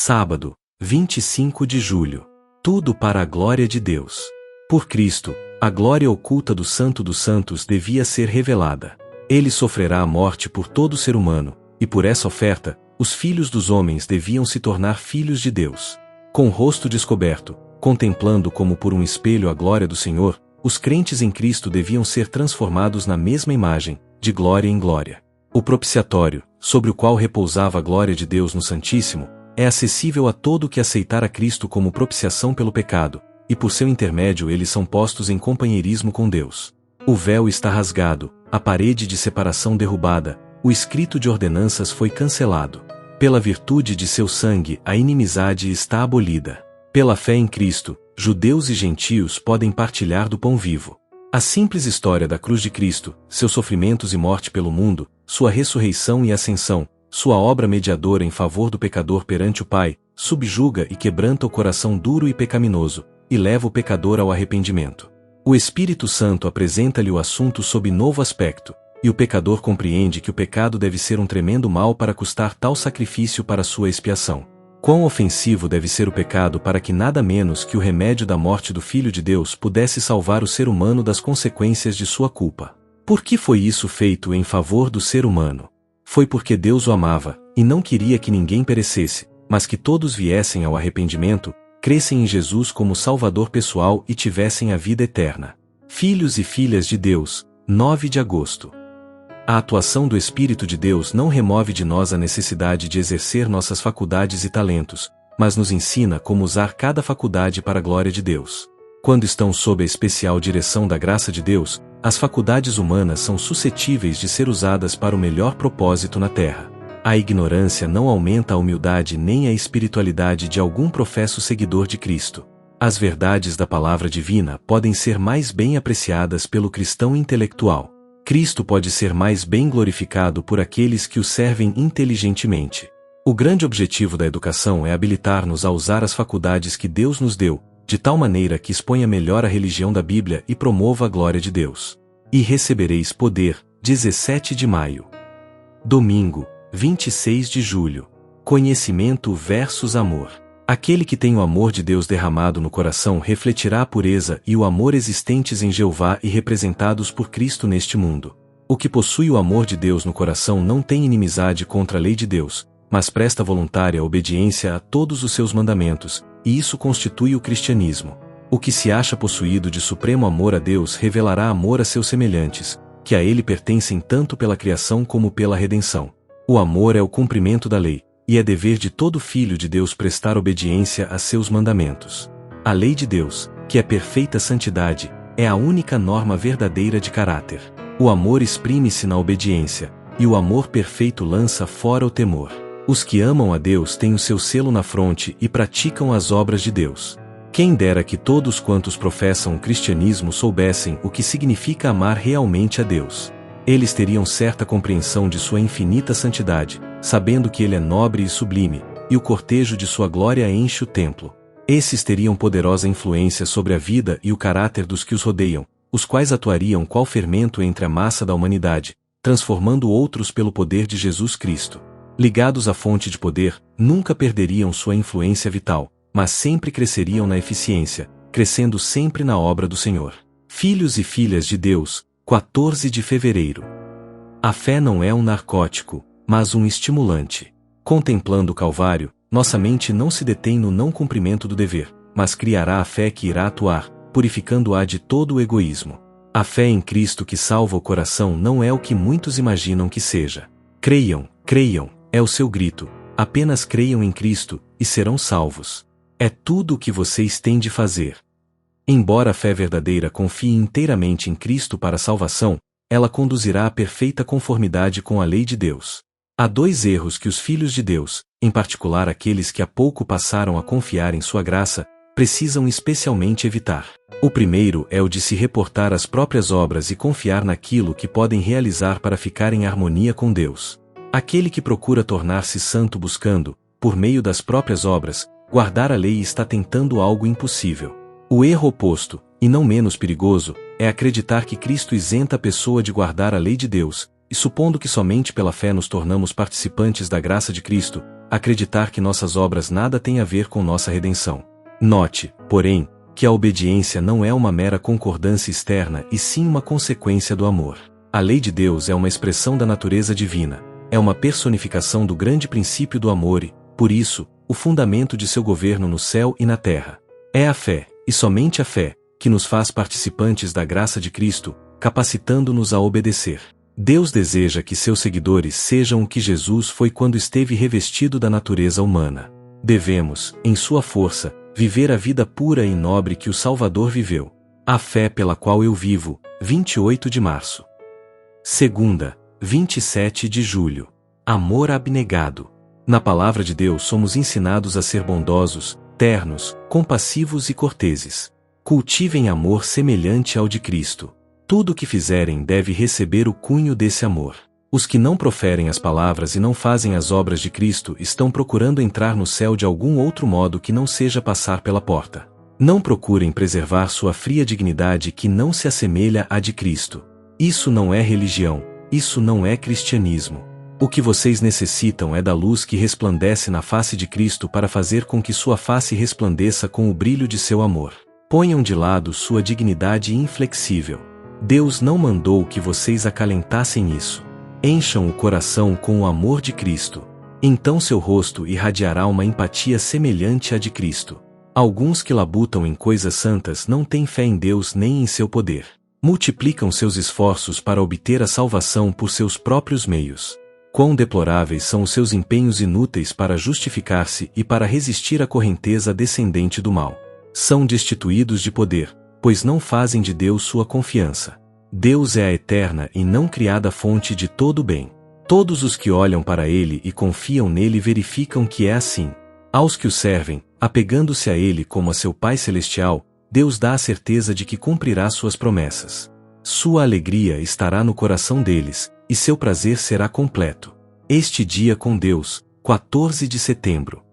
Sábado, 25 de julho. Tudo para a glória de Deus. Por Cristo, a glória oculta do Santo dos Santos devia ser revelada. Ele sofrerá a morte por todo ser humano, e por essa oferta, os filhos dos homens deviam se tornar filhos de Deus. Com o rosto descoberto, contemplando como por um espelho a glória do Senhor, os crentes em Cristo deviam ser transformados na mesma imagem, de glória em glória. O propiciatório, sobre o qual repousava a glória de Deus no Santíssimo, é acessível a todo o que aceitar a Cristo como propiciação pelo pecado, e por seu intermédio eles são postos em companheirismo com Deus. O véu está rasgado, a parede de separação derrubada, o escrito de ordenanças foi cancelado. Pela virtude de seu sangue a inimizade está abolida. Pela fé em Cristo, judeus e gentios podem partilhar do pão vivo. A simples história da cruz de Cristo, seus sofrimentos e morte pelo mundo, sua ressurreição e ascensão, sua obra mediadora em favor do pecador perante o Pai, subjuga e quebranta o coração duro e pecaminoso, e leva o pecador ao arrependimento. O Espírito Santo apresenta-lhe o assunto sob novo aspecto, e o pecador compreende que o pecado deve ser um tremendo mal para custar tal sacrifício para sua expiação. Quão ofensivo deve ser o pecado para que nada menos que o remédio da morte do Filho de Deus pudesse salvar o ser humano das consequências de sua culpa. Por que foi isso feito em favor do ser humano? Foi porque Deus o amava, e não queria que ninguém perecesse, mas que todos viessem ao arrependimento, crescem em Jesus como Salvador pessoal e tivessem a vida eterna. Filhos e filhas de Deus, 9 de agosto. A atuação do Espírito de Deus não remove de nós a necessidade de exercer nossas faculdades e talentos, mas nos ensina como usar cada faculdade para a glória de Deus. Quando estão sob a especial direção da graça de Deus, as faculdades humanas são suscetíveis de ser usadas para o melhor propósito na terra. A ignorância não aumenta a humildade nem a espiritualidade de algum professo seguidor de Cristo. As verdades da palavra divina podem ser mais bem apreciadas pelo cristão intelectual. Cristo pode ser mais bem glorificado por aqueles que o servem inteligentemente. O grande objetivo da educação é habilitar-nos a usar as faculdades que Deus nos deu, de tal maneira que exponha melhor a religião da Bíblia e promova a glória de Deus. E recebereis poder, 17 de maio. Domingo, 26 de julho. Conhecimento versus amor. Aquele que tem o amor de Deus derramado no coração refletirá a pureza e o amor existentes em Jeová e representados por Cristo neste mundo. O que possui o amor de Deus no coração não tem inimizade contra a lei de Deus, mas presta voluntária obediência a todos os seus mandamentos, e isso constitui o cristianismo. O que se acha possuído de supremo amor a Deus revelará amor a seus semelhantes, que a Ele pertencem tanto pela criação como pela redenção. O amor é o cumprimento da lei, e é dever de todo filho de Deus prestar obediência a seus mandamentos. A lei de Deus, que é perfeita santidade, é a única norma verdadeira de caráter. O amor exprime-se na obediência, e o amor perfeito lança fora o temor. Os que amam a Deus têm o seu selo na fronte e praticam as obras de Deus. Quem dera que todos quantos professam o cristianismo soubessem o que significa amar realmente a Deus. Eles teriam certa compreensão de sua infinita santidade, sabendo que Ele é nobre e sublime, e o cortejo de sua glória enche o templo. Esses teriam poderosa influência sobre a vida e o caráter dos que os rodeiam, os quais atuariam qual fermento entre a massa da humanidade, transformando outros pelo poder de Jesus Cristo. Ligados à fonte de poder, nunca perderiam sua influência vital, mas sempre cresceriam na eficiência, crescendo sempre na obra do Senhor. Filhos e filhas de Deus, 14 de fevereiro. A fé não é um narcótico, mas um estimulante. Contemplando o Calvário, nossa mente não se detém no não cumprimento do dever, mas criará a fé que irá atuar, purificando-a de todo o egoísmo. A fé em Cristo que salva o coração não é o que muitos imaginam que seja. Creiam, creiam, é o seu grito. Apenas creiam em Cristo, e serão salvos. É tudo o que vocês têm de fazer. Embora a fé verdadeira confie inteiramente em Cristo para a salvação, ela conduzirá à perfeita conformidade com a lei de Deus. Há dois erros que os filhos de Deus, em particular aqueles que há pouco passaram a confiar em sua graça, precisam especialmente evitar. O primeiro é o de se reportar às próprias obras e confiar naquilo que podem realizar para ficar em harmonia com Deus. Aquele que procura tornar-se santo buscando, por meio das próprias obras, guardar a lei está tentando algo impossível. O erro oposto, e não menos perigoso, é acreditar que Cristo isenta a pessoa de guardar a lei de Deus, e supondo que somente pela fé nos tornamos participantes da graça de Cristo, acreditar que nossas obras nada têm a ver com nossa redenção. Note, porém, que a obediência não é uma mera concordância externa e sim uma consequência do amor. A lei de Deus é uma expressão da natureza divina, é uma personificação do grande princípio do amor e, por isso, o fundamento de seu governo no céu e na terra. É a fé, e somente a fé, que nos faz participantes da graça de Cristo, capacitando-nos a obedecer. Deus deseja que seus seguidores sejam o que Jesus foi quando esteve revestido da natureza humana. Devemos, em sua força, viver a vida pura e nobre que o Salvador viveu. A fé pela qual eu vivo, 28 de março. Segunda, 27 de julho. Amor abnegado. Na palavra de Deus somos ensinados a ser bondosos, ternos, compassivos e corteses. Cultivem amor semelhante ao de Cristo. Tudo o que fizerem deve receber o cunho desse amor. Os que não proferem as palavras e não fazem as obras de Cristo estão procurando entrar no céu de algum outro modo que não seja passar pela porta. Não procurem preservar sua fria dignidade que não se assemelha à de Cristo. Isso não é religião, isso não é cristianismo. O que vocês necessitam é da luz que resplandece na face de Cristo para fazer com que sua face resplandeça com o brilho de seu amor. Ponham de lado sua dignidade inflexível. Deus não mandou que vocês acalentassem isso. Encham o coração com o amor de Cristo. Então seu rosto irradiará uma empatia semelhante à de Cristo. Alguns que labutam em coisas santas não têm fé em Deus nem em seu poder. Multiplicam seus esforços para obter a salvação por seus próprios meios. Quão deploráveis são os seus empenhos inúteis para justificar-se e para resistir à correnteza descendente do mal. São destituídos de poder, pois não fazem de Deus sua confiança. Deus é a eterna e não criada fonte de todo o bem. Todos os que olham para Ele e confiam nele verificam que é assim. Aos que o servem, apegando-se a Ele como a seu Pai Celestial, Deus dá a certeza de que cumprirá suas promessas. Sua alegria estará no coração deles, e seu prazer será completo. Este dia com Deus, 14 de setembro.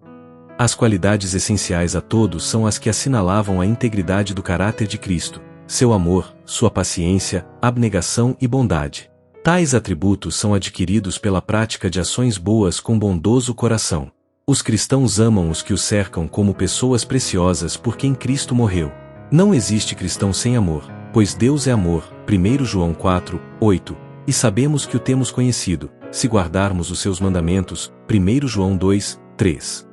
As qualidades essenciais a todos são as que assinalavam a integridade do caráter de Cristo, seu amor, sua paciência, abnegação e bondade. Tais atributos são adquiridos pela prática de ações boas com bondoso coração. Os cristãos amam os que os cercam como pessoas preciosas por quem Cristo morreu. Não existe cristão sem amor, pois Deus é amor, 1 João 4, 8, e sabemos que o temos conhecido, se guardarmos os seus mandamentos, 1 João 2, 3.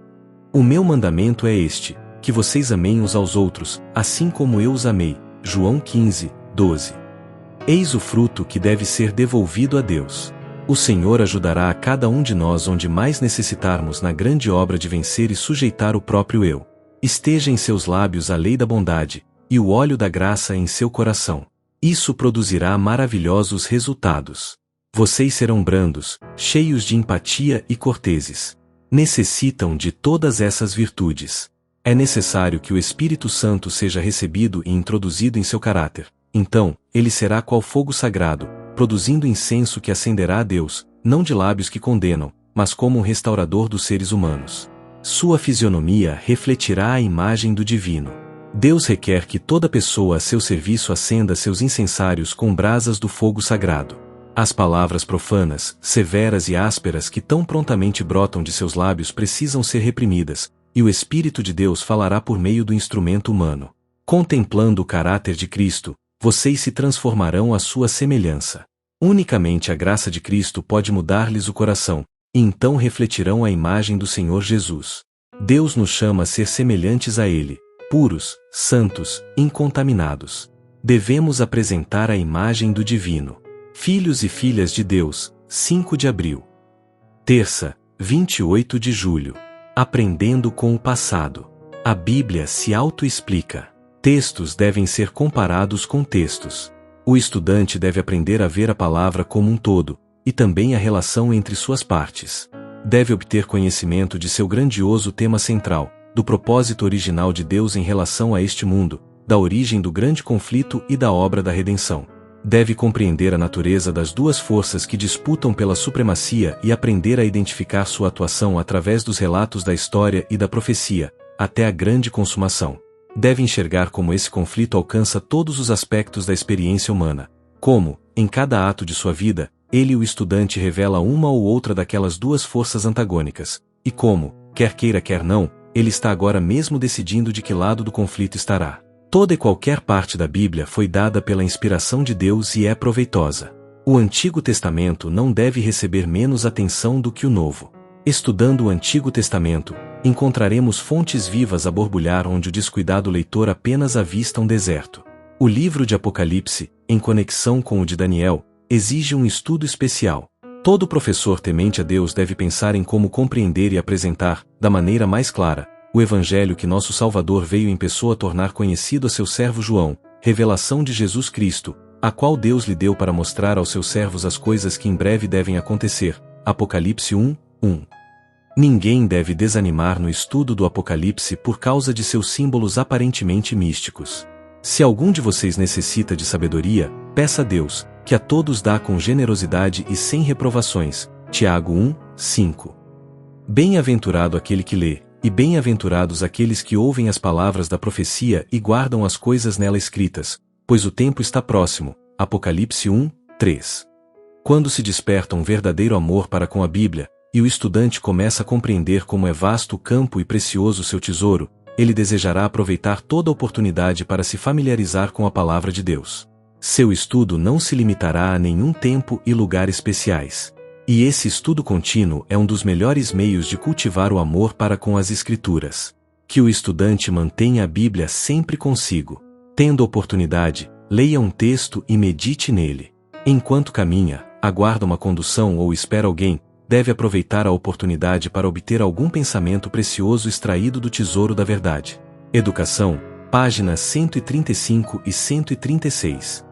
O meu mandamento é este, que vocês amem uns aos outros, assim como eu os amei, João 15, 12. Eis o fruto que deve ser devolvido a Deus. O Senhor ajudará a cada um de nós onde mais necessitarmos na grande obra de vencer e sujeitar o próprio eu. Esteja em seus lábios a lei da bondade, e o óleo da graça em seu coração. Isso produzirá maravilhosos resultados. Vocês serão brandos, cheios de empatia e corteses. Necessitam de todas essas virtudes. É necessário que o Espírito Santo seja recebido e introduzido em seu caráter. Então, ele será qual fogo sagrado, produzindo incenso que acenderá a Deus, não de lábios que condenam, mas como um restaurador dos seres humanos. Sua fisionomia refletirá a imagem do divino. Deus requer que toda pessoa a seu serviço acenda seus incensários com brasas do fogo sagrado. As palavras profanas, severas e ásperas que tão prontamente brotam de seus lábios precisam ser reprimidas, e o Espírito de Deus falará por meio do instrumento humano. Contemplando o caráter de Cristo, vocês se transformarão à sua semelhança. Unicamente a graça de Cristo pode mudar-lhes o coração, e então refletirão a imagem do Senhor Jesus. Deus nos chama a ser semelhantes a Ele, puros, santos, incontaminados. Devemos apresentar a imagem do Divino. Filhos e filhas de Deus, 5 de abril. Terça, 28 de julho. Aprendendo com o passado. A Bíblia se autoexplica. Textos devem ser comparados com textos. O estudante deve aprender a ver a palavra como um todo, e também a relação entre suas partes. Deve obter conhecimento de seu grandioso tema central, do propósito original de Deus em relação a este mundo, da origem do grande conflito e da obra da redenção. Deve compreender a natureza das duas forças que disputam pela supremacia e aprender a identificar sua atuação através dos relatos da história e da profecia, até a grande consumação. Deve enxergar como esse conflito alcança todos os aspectos da experiência humana, como, em cada ato de sua vida, ele o estudante revela uma ou outra daquelas duas forças antagônicas, e como, quer queira quer não, ele está agora mesmo decidindo de que lado do conflito estará. Toda e qualquer parte da Bíblia foi dada pela inspiração de Deus e é proveitosa. O Antigo Testamento não deve receber menos atenção do que o Novo. Estudando o Antigo Testamento, encontraremos fontes vivas a borbulhar onde o descuidado leitor apenas avista um deserto. O livro de Apocalipse, em conexão com o de Daniel, exige um estudo especial. Todo professor temente a Deus deve pensar em como compreender e apresentar, da maneira mais clara, o Evangelho que nosso Salvador veio em pessoa tornar conhecido a seu servo João, revelação de Jesus Cristo, a qual Deus lhe deu para mostrar aos seus servos as coisas que em breve devem acontecer. Apocalipse 1, 1. Ninguém deve desanimar no estudo do Apocalipse por causa de seus símbolos aparentemente místicos. Se algum de vocês necessita de sabedoria, peça a Deus, que a todos dá com generosidade e sem reprovações. Tiago 1, 5. Bem-aventurado aquele que lê, e bem-aventurados aqueles que ouvem as palavras da profecia e guardam as coisas nela escritas, pois o tempo está próximo. Apocalipse 1, 3. Quando se desperta um verdadeiro amor para com a Bíblia, e o estudante começa a compreender como é vasto o campo e precioso seu tesouro, ele desejará aproveitar toda oportunidade para se familiarizar com a palavra de Deus. Seu estudo não se limitará a nenhum tempo e lugar especiais. E esse estudo contínuo é um dos melhores meios de cultivar o amor para com as Escrituras. Que o estudante mantenha a Bíblia sempre consigo. Tendo oportunidade, leia um texto e medite nele. Enquanto caminha, aguarda uma condução ou espera alguém, deve aproveitar a oportunidade para obter algum pensamento precioso extraído do tesouro da verdade. Educação, páginas 135 e 136.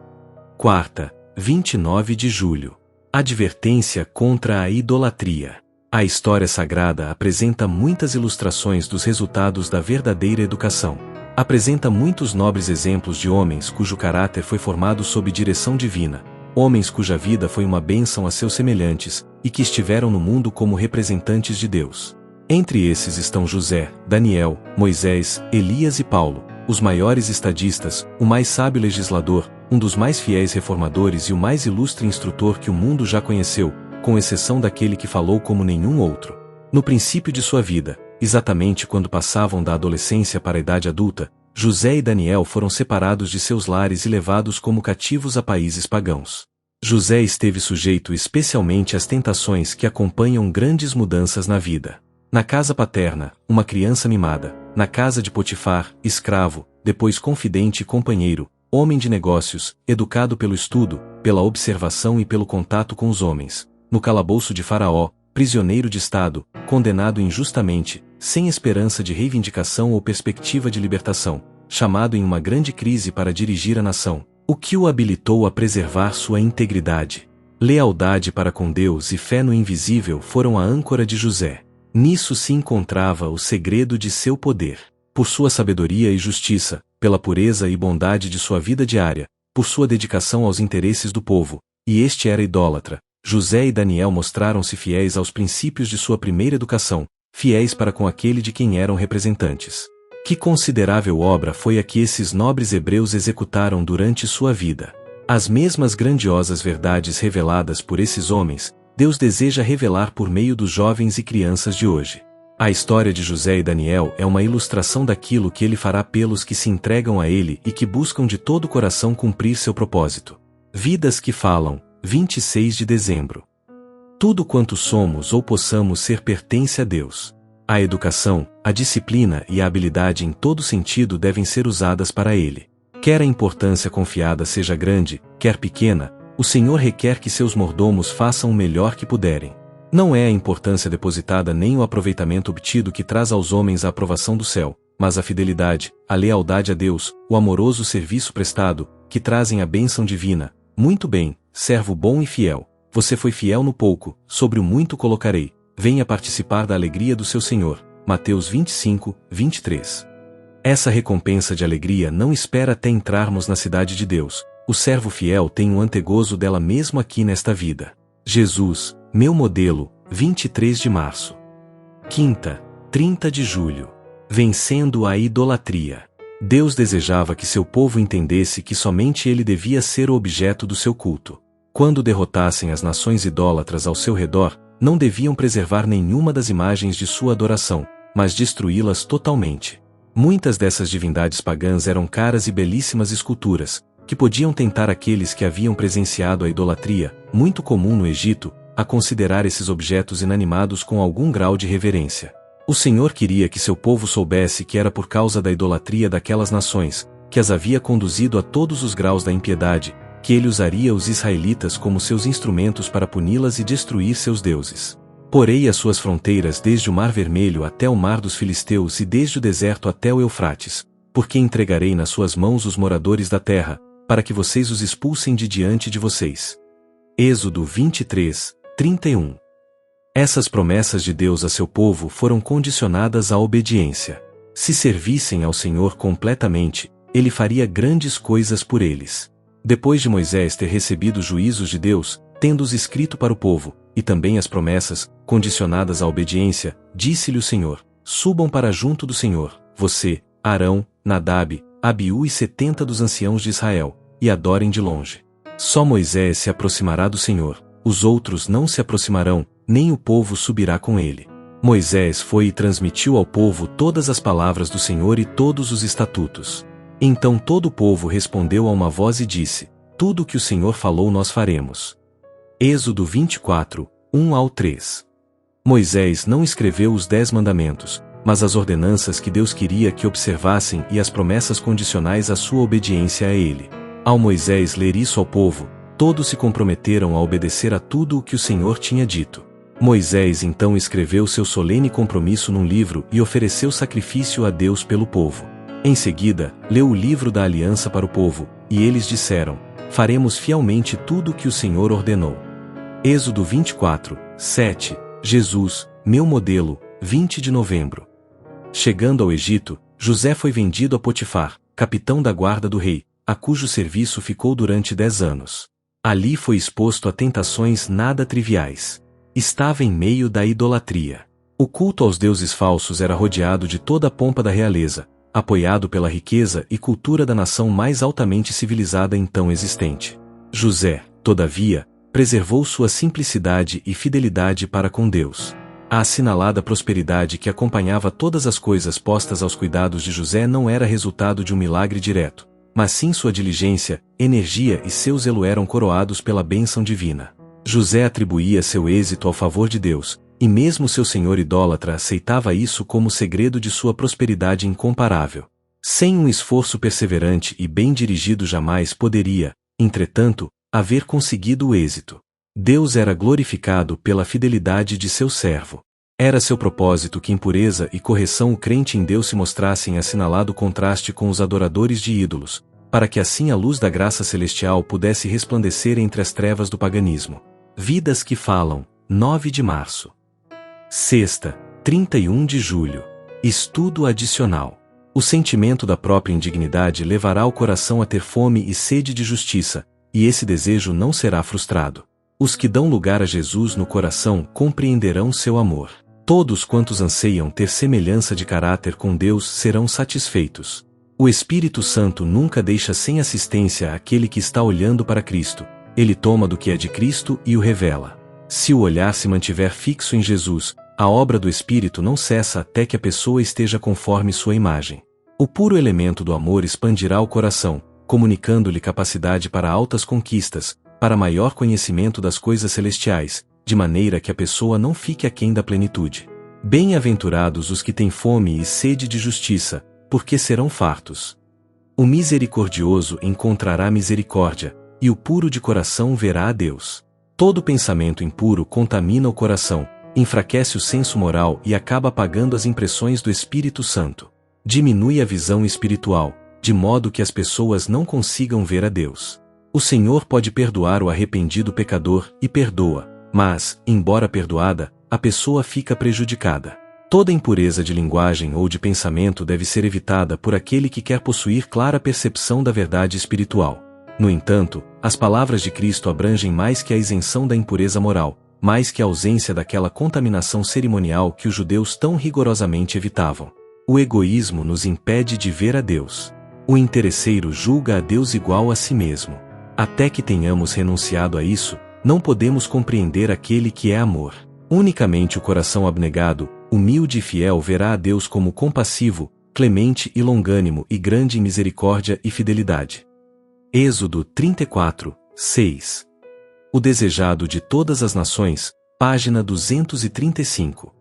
Quarta, 29 de julho. Advertência contra a idolatria. A história sagrada apresenta muitas ilustrações dos resultados da verdadeira educação. Apresenta muitos nobres exemplos de homens cujo caráter foi formado sob direção divina, homens cuja vida foi uma bênção a seus semelhantes, e que estiveram no mundo como representantes de Deus. Entre esses estão José, Daniel, Moisés, Elias e Paulo, os maiores estadistas, o mais sábio legislador, um dos mais fiéis reformadores e o mais ilustre instrutor que o mundo já conheceu, com exceção daquele que falou como nenhum outro. No princípio de sua vida, exatamente quando passavam da adolescência para a idade adulta, José e Daniel foram separados de seus lares e levados como cativos a países pagãos. José esteve sujeito especialmente às tentações que acompanham grandes mudanças na vida. Na casa paterna, uma criança mimada; na casa de Potifar, escravo, depois confidente e companheiro, homem de negócios, educado pelo estudo, pela observação e pelo contato com os homens; no calabouço de Faraó, prisioneiro de Estado, condenado injustamente, sem esperança de reivindicação ou perspectiva de libertação, chamado em uma grande crise para dirigir a nação, o que o habilitou a preservar sua integridade. Lealdade para com Deus e fé no invisível foram a âncora de José. Nisso se encontrava o segredo de seu poder. Por sua sabedoria e justiça, pela pureza e bondade de sua vida diária, por sua dedicação aos interesses do povo, e este era idólatra, José e Daniel mostraram-se fiéis aos princípios de sua primeira educação, fiéis para com aquele de quem eram representantes. Que considerável obra foi a que esses nobres hebreus executaram durante sua vida. As mesmas grandiosas verdades reveladas por esses homens, Deus deseja revelar por meio dos jovens e crianças de hoje. A história de José e Daniel é uma ilustração daquilo que ele fará pelos que se entregam a ele e que buscam de todo o coração cumprir seu propósito. Vidas que falam, 26 de dezembro. Tudo quanto somos ou possamos ser pertence a Deus. A educação, a disciplina e a habilidade em todo sentido devem ser usadas para Ele. Quer a importância confiada seja grande, quer pequena, o Senhor requer que seus mordomos façam o melhor que puderem. Não é a importância depositada nem o aproveitamento obtido que traz aos homens a aprovação do céu, mas a fidelidade, a lealdade a Deus, o amoroso serviço prestado, que trazem a bênção divina. Muito bem, servo bom e fiel. Você foi fiel no pouco, sobre o muito colocarei. Venha participar da alegria do seu Senhor. Mateus 25, 23. Essa recompensa de alegria não espera até entrarmos na cidade de Deus. O servo fiel tem um antegozo dela mesmo aqui nesta vida. Jesus, meu modelo, 23 de março. Quinta, 30 de julho. Vencendo a idolatria. Deus desejava que seu povo entendesse que somente ele devia ser o objeto do seu culto. Quando derrotassem as nações idólatras ao seu redor, não deviam preservar nenhuma das imagens de sua adoração, mas destruí-las totalmente. Muitas dessas divindades pagãs eram caras e belíssimas esculturas, que podiam tentar aqueles que haviam presenciado a idolatria, muito comum no Egito, a considerar esses objetos inanimados com algum grau de reverência. O Senhor queria que seu povo soubesse que era por causa da idolatria daquelas nações, que as havia conduzido a todos os graus da impiedade, que ele usaria os israelitas como seus instrumentos para puni-las e destruir seus deuses. Porei as suas fronteiras desde o Mar Vermelho até o Mar dos Filisteus e desde o deserto até o Eufrates, porque entregarei nas suas mãos os moradores da terra, para que vocês os expulsem de diante de vocês. Êxodo 23, 31. Essas promessas de Deus a seu povo foram condicionadas à obediência. Se servissem ao Senhor completamente, ele faria grandes coisas por eles. Depois de Moisés ter recebido os juízos de Deus, tendo-os escrito para o povo, e também as promessas, condicionadas à obediência, disse-lhe o Senhor: subam para junto do Senhor, você, Arão, Nadab, Abiú e 70 dos anciãos de Israel, e adorem de longe. Só Moisés se aproximará do Senhor, os outros não se aproximarão, nem o povo subirá com ele. Moisés foi e transmitiu ao povo todas as palavras do Senhor e todos os estatutos. Então todo o povo respondeu a uma voz e disse: tudo o que o Senhor falou nós faremos. Êxodo 24, 1 ao 3. Moisés não escreveu os 10 mandamentos, mas as ordenanças que Deus queria que observassem e as promessas condicionais à sua obediência a ele. Ao Moisés ler isso ao povo, todos se comprometeram a obedecer a tudo o que o Senhor tinha dito. Moisés então escreveu seu solene compromisso num livro e ofereceu sacrifício a Deus pelo povo. Em seguida, leu o livro da aliança para o povo, e eles disseram: faremos fielmente tudo o que o Senhor ordenou. Êxodo 24, 7, Jesus, meu modelo, 20 de novembro. Chegando ao Egito, José foi vendido a Potifar, capitão da guarda do rei, a cujo serviço ficou durante 10 anos. Ali foi exposto a tentações nada triviais. Estava em meio da idolatria. O culto aos deuses falsos era rodeado de toda a pompa da realeza, apoiado pela riqueza e cultura da nação mais altamente civilizada então existente. José, todavia, preservou sua simplicidade e fidelidade para com Deus. A assinalada prosperidade que acompanhava todas as coisas postas aos cuidados de José não era resultado de um milagre direto, mas sim sua diligência, energia e seu zelo eram coroados pela bênção divina. José atribuía seu êxito ao favor de Deus, e mesmo seu senhor idólatra aceitava isso como segredo de sua prosperidade incomparável. Sem um esforço perseverante e bem dirigido jamais poderia, entretanto, haver conseguido o êxito. Deus era glorificado pela fidelidade de seu servo. Era seu propósito que em pureza e correção o crente em Deus se mostrasse em assinalado contraste com os adoradores de ídolos, para que assim a luz da graça celestial pudesse resplandecer entre as trevas do paganismo. Vidas que falam, 9 de março. Sexta, 31 de julho. Estudo adicional. O sentimento da própria indignidade levará o coração a ter fome e sede de justiça, e esse desejo não será frustrado. Os que dão lugar a Jesus no coração compreenderão seu amor. Todos quantos anseiam ter semelhança de caráter com Deus serão satisfeitos. O Espírito Santo nunca deixa sem assistência aquele que está olhando para Cristo. Ele toma do que é de Cristo e o revela. Se o olhar se mantiver fixo em Jesus, a obra do Espírito não cessa até que a pessoa esteja conforme sua imagem. O puro elemento do amor expandirá o coração, comunicando-lhe capacidade para altas conquistas, para maior conhecimento das coisas celestiais, de maneira que a pessoa não fique aquém da plenitude. Bem-aventurados os que têm fome e sede de justiça, porque serão fartos. O misericordioso encontrará misericórdia, e o puro de coração verá a Deus. Todo pensamento impuro contamina o coração, enfraquece o senso moral e acaba apagando as impressões do Espírito Santo. Diminui a visão espiritual, de modo que as pessoas não consigam ver a Deus. O Senhor pode perdoar o arrependido pecador e perdoa, mas, embora perdoada, a pessoa fica prejudicada. Toda impureza de linguagem ou de pensamento deve ser evitada por aquele que quer possuir clara percepção da verdade espiritual. No entanto, as palavras de Cristo abrangem mais que a isenção da impureza moral, mais que a ausência daquela contaminação cerimonial que os judeus tão rigorosamente evitavam. O egoísmo nos impede de ver a Deus. O interesseiro julga a Deus igual a si mesmo. Até que tenhamos renunciado a isso, não podemos compreender aquele que é amor. Unicamente o coração abnegado, humilde e fiel verá a Deus como compassivo, clemente e longânimo e grande em misericórdia e fidelidade. Êxodo 34, 6. O desejado de todas as nações, página 235.